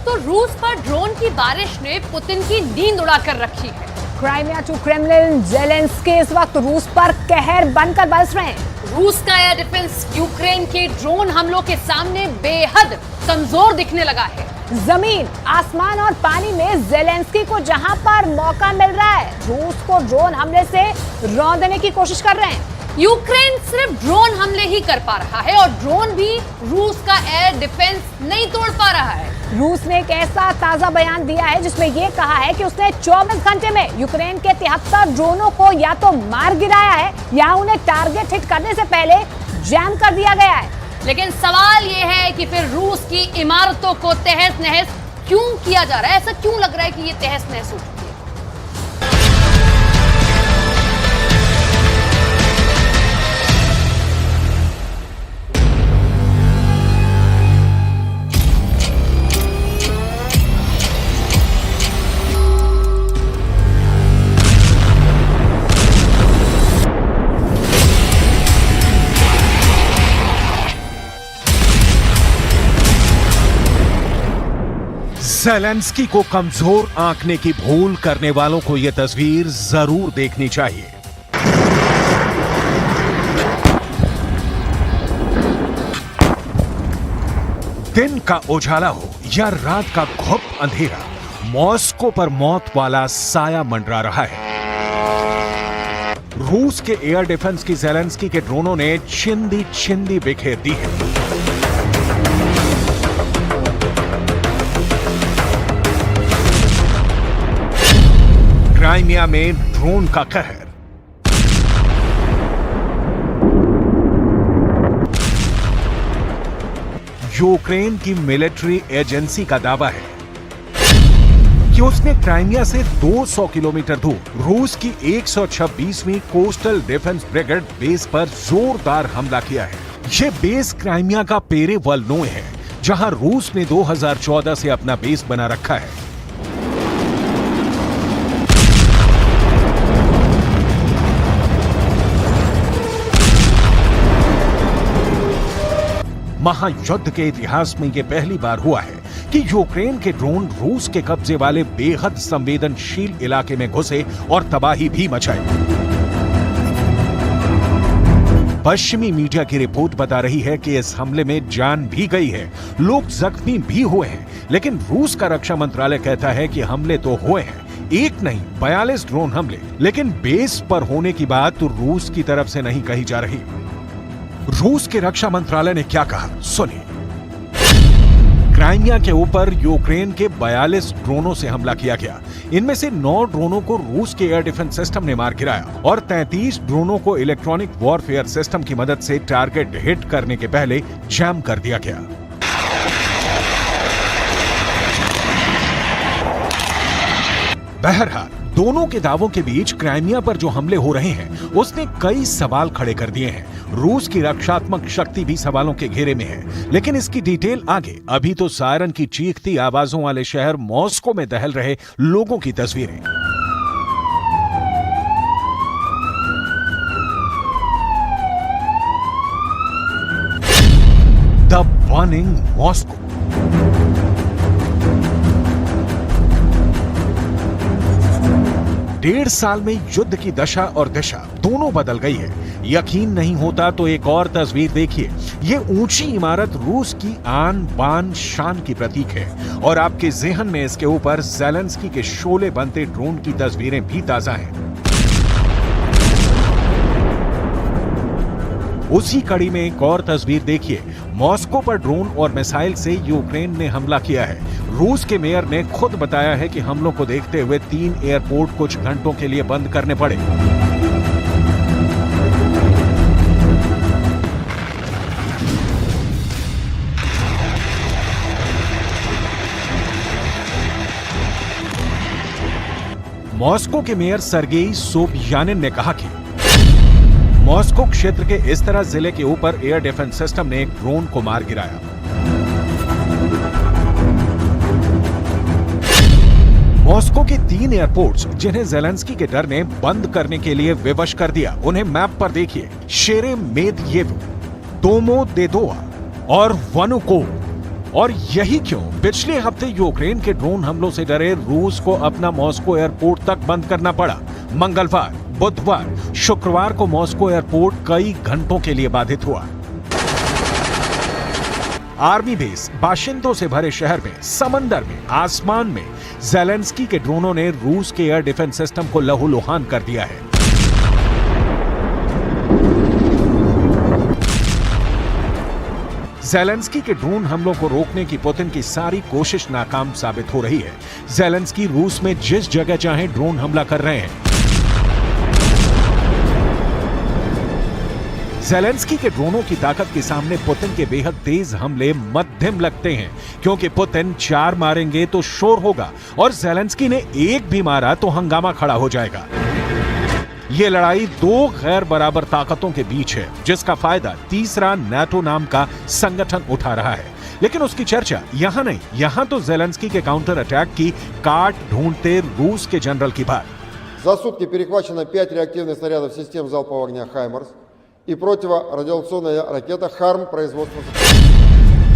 तो रूस पर ड्रोन की बारिश ने पुतिन की नींद उड़ाकर रखी है। क्राइमिया टू क्रेमलिन, जेलेंस्की इस वक्त रूस पर कहर बनकर बरस रहे हैं। रूस का एयर डिफेंस यूक्रेन के ड्रोन हमलों के सामने बेहद कमजोर दिखने लगा है। जमीन, आसमान और पानी में जेलेंस्की को जहां पर मौका मिल रहा है, रूस को ड्रोन हमले से रौंदने की कोशिश कर रहे हैं। यूक्रेन सिर्फ ड्रोन हमले ही कर पा रहा है और ड्रोन भी रूस का एयर डिफेंस नहीं तोड़ पा रहा है। रूस ने एक ऐसा ताजा बयान दिया है जिसमें यह कहा है कि उसने 24 घंटे में यूक्रेन के 73 ड्रोनों को या तो मार गिराया है या उन्हें टारगेट हिट करने से पहले जैम कर दिया गया है। लेकिन सवाल यह है कि फिर रूस की इमारतों को तहस नहस क्यों किया जा रहा है? ऐसा क्यों लग रहा है कि ये तहस नहस हो चुकी है? ज़ेलेंस्की को कमजोर आंकने की भूल करने वालों को यह तस्वीर जरूर देखनी चाहिए। दिन का उजाला हो या रात का घुप अंधेरा, मॉस्को पर मौत वाला साया मंडरा रहा है। रूस के एयर डिफेंस की ज़ेलेंस्की के ड्रोनों ने छिंदी छिंदी बिखेर दी है। क्राइमिया में ड्रोन का कहर। यूक्रेन की मिलिट्री एजेंसी का दावा है कि उसने क्राइमिया से 200 किलोमीटर दूर रूस की 126वीं कोस्टल डिफेंस ब्रिगेड बेस पर जोरदार हमला किया है। यह बेस क्राइमिया का पेरेवोल्नोय है, जहां रूस ने 2014 से अपना बेस बना रखा है। महायुद्ध के इतिहास में यह पहली बार हुआ है कि यूक्रेन के ड्रोन रूस के कब्जे वाले बेहद संवेदनशील इलाके में घुसे और तबाही भी मचाई। पश्चिमी मीडिया की रिपोर्ट बता रही है कि इस हमले में जान भी गई है, लोग जख्मी भी हुए हैं, लेकिन रूस का रक्षा मंत्रालय कहता है कि हमले तो हुए हैं, एक नहीं 42 ड्रोन हमले, लेकिन बेस पर होने की बात तो रूस की तरफ से नहीं कही जा रही। रूस के रक्षा मंत्रालय ने क्या कहा, सुनिए। क्राइमिया के ऊपर यूक्रेन के 42 ड्रोनों से हमला किया गया। इनमें से 9 ड्रोनों को रूस के एयर डिफेंस सिस्टम ने मार गिराया और 33 ड्रोनों को इलेक्ट्रॉनिक वॉरफेयर सिस्टम की मदद से टारगेट हिट करने के पहले जैम कर दिया गया। बहरहाल दोनों के दावों के बीच क्राइमिया पर जो हमले हो रहे हैं उसने कई सवाल खड़े कर दिए हैं। रूस की रक्षात्मक शक्ति भी सवालों के घेरे में है, लेकिन इसकी डिटेल आगे। अभी तो सायरन की चीखती आवाजों वाले शहर मॉस्को में दहल रहे लोगों की तस्वीरें। The burning Moscow. डेढ़ साल में युद्ध की दशा और दिशा दोनों बदल गई है। यकीन नहीं होता तो एक और तस्वीर देखिए। ये ऊंची इमारत रूस की आन बान शान की प्रतीक है और आपके ज़हन में इसके ऊपर ज़ेलेंस्की के शोले बनते ड्रोन की तस्वीरें भी ताजा हैं। उसी कड़ी में एक और तस्वीर देखिए। मॉस्को पर ड्रोन और मिसाइल से यूक्रेन ने हमला किया है। रूस के मेयर ने खुद बताया है कि हमलों को देखते हुए 3 एयरपोर्ट कुछ घंटों के लिए बंद करने पड़े। मॉस्को के मेयर सर्गेई सोबियानिन ने कहा कि मॉस्को क्षेत्र के इस तरह जिले के ऊपर एयर डिफेंस सिस्टम ने एक ड्रोन को मार गिराया। मॉस्को के 3 एयरपोर्ट्स जिन्हें ज़ेलेंस्की के डर ने बंद करने के लिए विवश कर दिया, उन्हें मैप पर देखिए। शेरेमेदयेवो, दोमोदेदोवा और वनुकोव। और यही क्यों पिछले हफ्ते यूक्रेन के ड्रोन हमलों से डरे रूस को अपना मॉस्को एयरपोर्ट तक बंद करना पड़ा। मंगलवार, बुधवार, शुक्रवार को मॉस्को एयरपोर्ट कई घंटों के लिए बाधित हुआ। आर्मी बेस, बाशिंदों से भरे शहर में, समंदर में, आसमान में ज़ेलेंस्की के ड्रोनों ने रूस के एयर डिफेंस सिस्टम को लहूलुहान कर दिया है। ज़ेलेंस्की के ड्रोन हमलों को रोकने की पुतिन की सारी कोशिश नाकाम साबित हो रही है। ज़ेलेंस्की रूस में जिस जगह चाहे ड्रोन हमला कर रहे हैं। ज़ेलेंस्की के ड्रोनों की ताकत के सामने पुतिन के बेहद तेज हमले मध्यम लगते हैं, क्योंकि पुतिन 4 मारेंगे तो शोर होगा और ज़ेलेंस्की ने 1 भी मारा तो हंगामा खड़ा हो जाएगा। ये लड़ाई 2 गैर बराबर ताकतों के बीच है, जिसका फायदा तीसरा नाटो नाम का संगठन उठा रहा है। लेकिन उसकी चर्चा यहां नहीं, यहां तो ज़ेलेंस्की के काउंटर अटैक की काट ढूंढते रूस के जनरल की बात। За сутки перехвачено 5 реактивных снарядов систем залпового огня «Хаймарс» и противорадиационная ракета «Харм» производства.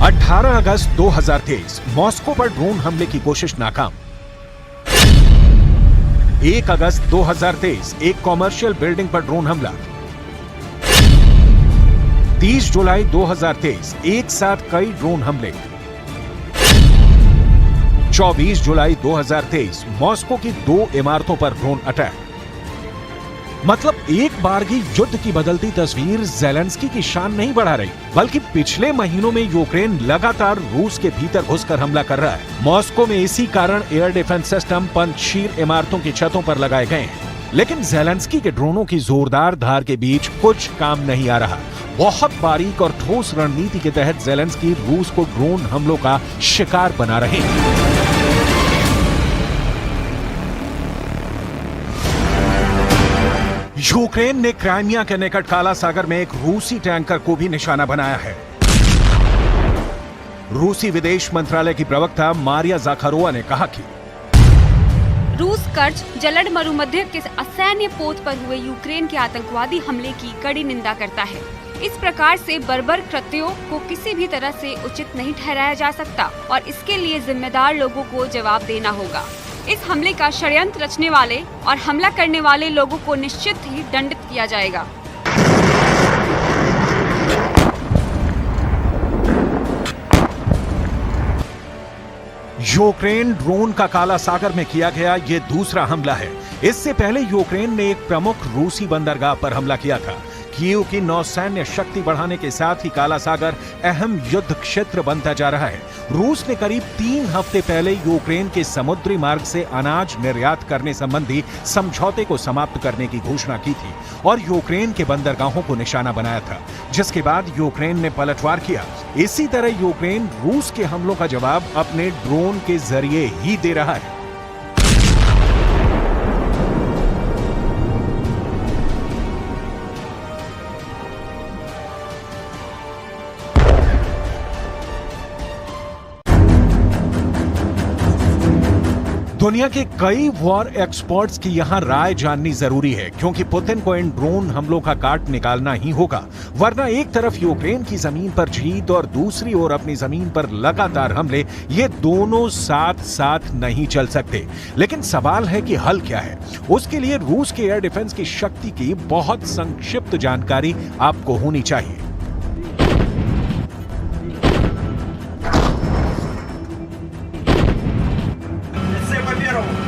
18 अगस्त 2023 मॉस्को पर ड्रोन हमले की कोशिश नाकाम। 1 अगस्त 2023 एक कॉमर्शियल बिल्डिंग पर ड्रोन हमला। 30 जुलाई 2023 एक साथ कई ड्रोन हमले। 24 जुलाई 2023 मॉस्को की 2 इमारतों पर ड्रोन अटैक। मतलब एक बारगी युद्ध की बदलती तस्वीर ज़ेलेंस्की की शान नहीं बढ़ा रही, बल्कि पिछले महीनों में यूक्रेन लगातार रूस के भीतर घुसकर हमला कर रहा है। मॉस्को में इसी कारण एयर डिफेंस सिस्टम पंजशीर इमारतों की छतों पर लगाए गए हैं। लेकिन ज़ेलेंस्की के ड्रोनों की जोरदार धार के बीच कुछ काम नहीं आ रहा। बहुत बारीक और ठोस रणनीति के तहत ज़ेलेंस्की रूस को ड्रोन हमलों का शिकार बना रहे हैं। यूक्रेन ने क्राइमिया के निकट काला सागर में एक रूसी टैंकर को भी निशाना बनाया है। रूसी विदेश मंत्रालय की प्रवक्ता मारिया ज़ाखारोवा ने कहा कि रूस कर्ज जलड मरुमध्य के असैन्य पोत पर हुए यूक्रेन के आतंकवादी हमले की कड़ी निंदा करता है। इस प्रकार से बर्बर कृत्यों को किसी भी तरह से उचित नहीं ठहराया जा सकता और इसके लिए जिम्मेदार लोगों को जवाब देना होगा। इस हमले का षड्यंत्र रचने वाले और हमला करने वाले लोगों को निश्चित ही दंडित किया जाएगा। यूक्रेन ड्रोन का काला सागर में किया गया ये दूसरा हमला है। इससे पहले यूक्रेन ने एक प्रमुख रूसी बंदरगाह पर हमला किया था। कीव की नौसैन्य शक्ति बढ़ाने के साथ ही काला सागर अहम युद्ध क्षेत्र बनता जा रहा है। रूस ने करीब 3 हफ्ते पहले यूक्रेन के समुद्री मार्ग से अनाज निर्यात करने संबंधी समझौते को समाप्त करने की घोषणा की थी और यूक्रेन के बंदरगाहों को निशाना बनाया था, जिसके बाद यूक्रेन ने पलटवार किया। इसी तरह यूक्रेन रूस के हमलों का जवाब अपने ड्रोन के जरिए ही दे रहा है। दुनिया के कई वॉर एक्सपर्ट्स की यहां राय जाननी जरूरी है, क्योंकि पुतिन को इन ड्रोन हमलों का काट निकालना ही होगा, वरना एक तरफ यूक्रेन की जमीन पर जीत और दूसरी ओर अपनी जमीन पर लगातार हमले, ये दोनों साथ साथ नहीं चल सकते। लेकिन सवाल है कि हल क्या है। उसके लिए रूस के एयर डिफेंस की शक्ति की बहुत संक्षिप्त जानकारी आपको होनी चाहिए।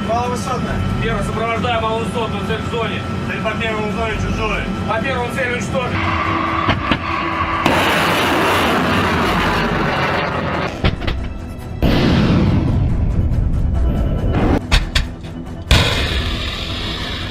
Маловысотная. Первый сопровождаем маловысотную цель в зоне. Цель по первому зоне чужой. По первому цель уничтожить.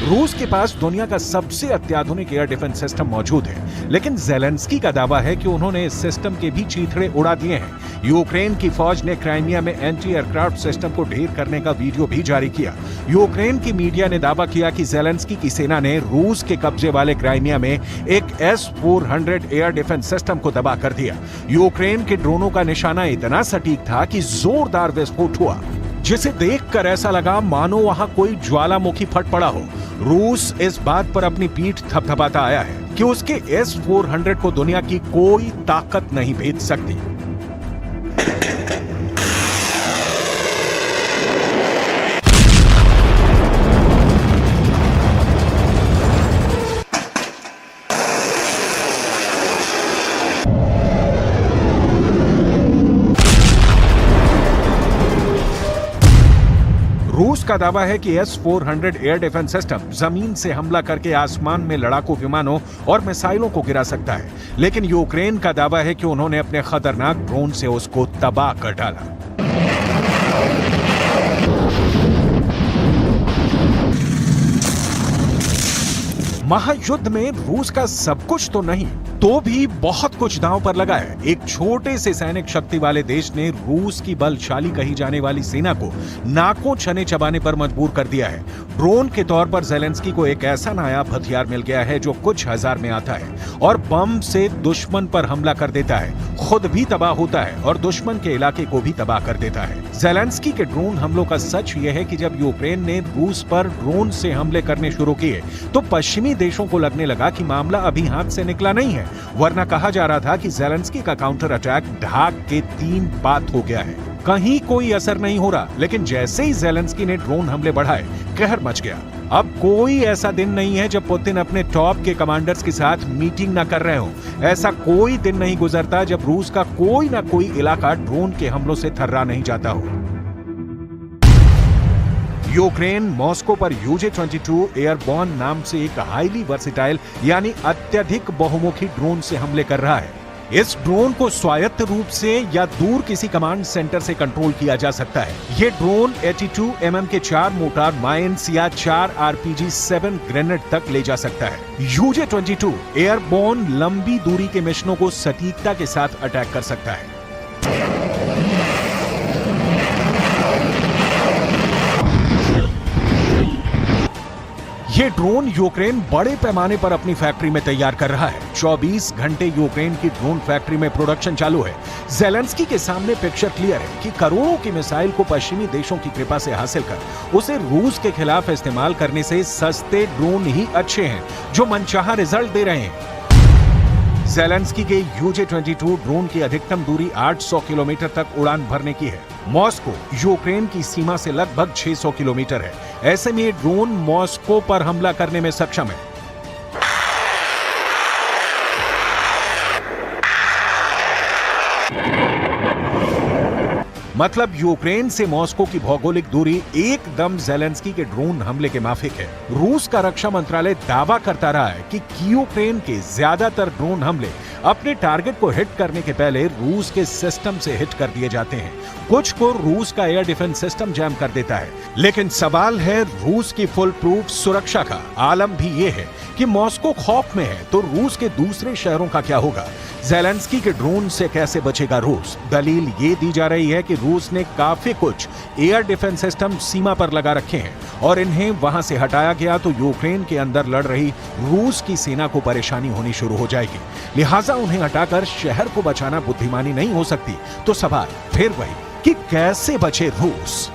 रूस के पास दुनिया का सबसे अत्याधुनिक एयर डिफेंस सिस्टम मौजूद है, लेकिन ज़ेलेंस्की का दावा है कि उन्होंने इस सिस्टम के भी चीथड़े उड़ा दिए हैं। यूक्रेन की फौज ने क्राइमिया में एंटी एयरक्राफ्ट सिस्टम को ढेर करने का वीडियो भी जारी किया। यूक्रेन की मीडिया ने दावा किया कि ज़ेलेंस्की की सेना ने रूस के कब्जे वाले क्राइमिया में एक S-400 एयर डिफेंस सिस्टम को तबाह कर दिया। यूक्रेन के ड्रोनों का निशाना इतना सटीक था कि जोरदार विस्फोट हुआ, जिसे देखकर ऐसा लगा मानो वहां कोई ज्वालामुखी फट पड़ा हो। रूस इस बात पर अपनी पीठ थपथपाता आया है कि उसके S-400 को दुनिया की कोई ताकत नहीं भेद सकती। रूस का दावा है कि S-400 एयर डिफेंस सिस्टम जमीन से हमला करके आसमान में लड़ाकू विमानों और मिसाइलों को गिरा सकता है, लेकिन यूक्रेन का दावा है कि उन्होंने अपने खतरनाक ड्रोन से उसको तबाह कर डाला। महायुद्ध में रूस का सब कुछ तो नहीं, तो भी बहुत कुछ दांव पर लगा है। एक छोटे से सैनिक शक्ति वाले देश ने रूस की बलशाली कही जाने वाली सेना को नाकों छने चबाने पर मजबूर कर दिया है। ड्रोन के तौर पर ज़ेलेंस्की को एक ऐसा नायाब हथियार मिल गया है जो कुछ हजार में आता है और बम से दुश्मन पर हमला कर देता है, खुद भी तबाह होता है और दुश्मन के इलाके को भी तबाह कर देता है। ज़ेलेंस्की के ड्रोन हमलों का सच यह है कि जब यूक्रेन ने रूस पर ड्रोन से हमले करने शुरू किए तो पश्चिमी देशों को लगने लगा कि मामला अभी हाथ से निकला नहीं है, वरना कहा जा रहा था कि ज़ेलेंस्की का काउंटर अटैक ढाक के 3 बात हो गया है। कहीं कोई असर नहीं हो रहा, लेकिन जैसे ही ज़ेलेंस्की ने ड्रोन हमले बढ़ाए, कहर मच गया। अब कोई ऐसा दिन नहीं है जब पुतिन अपने टॉप के कमांडर्स के साथ मीटिंग ना कर रहे हो। ऐसा कोई दिन नहीं गुजरता जब रूस का कोई ना कोई इलाका ड्रोन के हमलों से थर्रा नहीं जाता हो। यूक्रेन मॉस्को पर UJ-22 एयरबॉर्न नाम से एक हाईली वर्सिटाइल यानी अत्यधिक बहुमुखी ड्रोन से हमले कर रहा है। इस ड्रोन को स्वायत्त रूप से या दूर किसी कमांड सेंटर से कंट्रोल किया जा सकता है। ये ड्रोन 82 mm के 4 मोटार माइंस या 4 RPG-7 ग्रेनेड तक ले जा सकता है। UJ-22 एयरबॉर्न लंबी दूरी के मिशनों को सटीकता के साथ अटैक कर सकता है। ये ड्रोन यूक्रेन बड़े पैमाने पर अपनी फैक्ट्री में तैयार कर रहा है। 24 घंटे यूक्रेन की ड्रोन फैक्ट्री में प्रोडक्शन चालू है। ज़ेलेंस्की के सामने पिक्चर क्लियर है कि करोड़ों की मिसाइल को पश्चिमी देशों की कृपा से हासिल कर उसे रूस के खिलाफ इस्तेमाल करने से सस्ते ड्रोन ही अच्छे हैं जो मनचाहा रिजल्ट दे रहे हैं। ज़ेलेंस्की के UJ-22 ड्रोन की अधिकतम दूरी 800 किलोमीटर तक उड़ान भरने की है। मॉस्को यूक्रेन की सीमा से लगभग 600 किलोमीटर है। ऐसे में ये ड्रोन मॉस्को पर हमला करने में सक्षम है। मतलब यूक्रेन से मॉस्को की भौगोलिक दूरी एकदम ज़ेलेंस्की के ड्रोन हमले के माफिक है। रूस का रक्षा मंत्रालय दावा करता रहा है कि यूक्रेन के ज्यादातर ड्रोन हमले अपने टारगेट को हिट करने के पहले रूस के सिस्टम से हिट कर दिए जाते हैं। कुछ को रूस का एयर डिफेंस सिस्टम जैम कर देता है। लेकिन सवाल है रूस की फुल प्रूफ सुरक्षा का। आलम भी ये है कि मॉस्को खौफ में है तो रूस के दूसरे शहरों का क्या होगा? ज़ेलेंस्की के ड्रोन से कैसे बचेगा रूस? दलील ये दी जा रही है कि रूस ने काफी कुछ एयर डिफेंस सिस्टम सीमा पर लगा रखे हैं और इन्हें वहां से हटाया गया तो यूक्रेन के अंदर लड़ रही रूस की सेना को परेशानी होनी शुरू हो जाएगी। लिहाजा उन्हें हटाकर शहर को बचाना बुद्धिमानी नहीं हो सकती। तो सवाल फिर वही कि कैसे बचे रूस?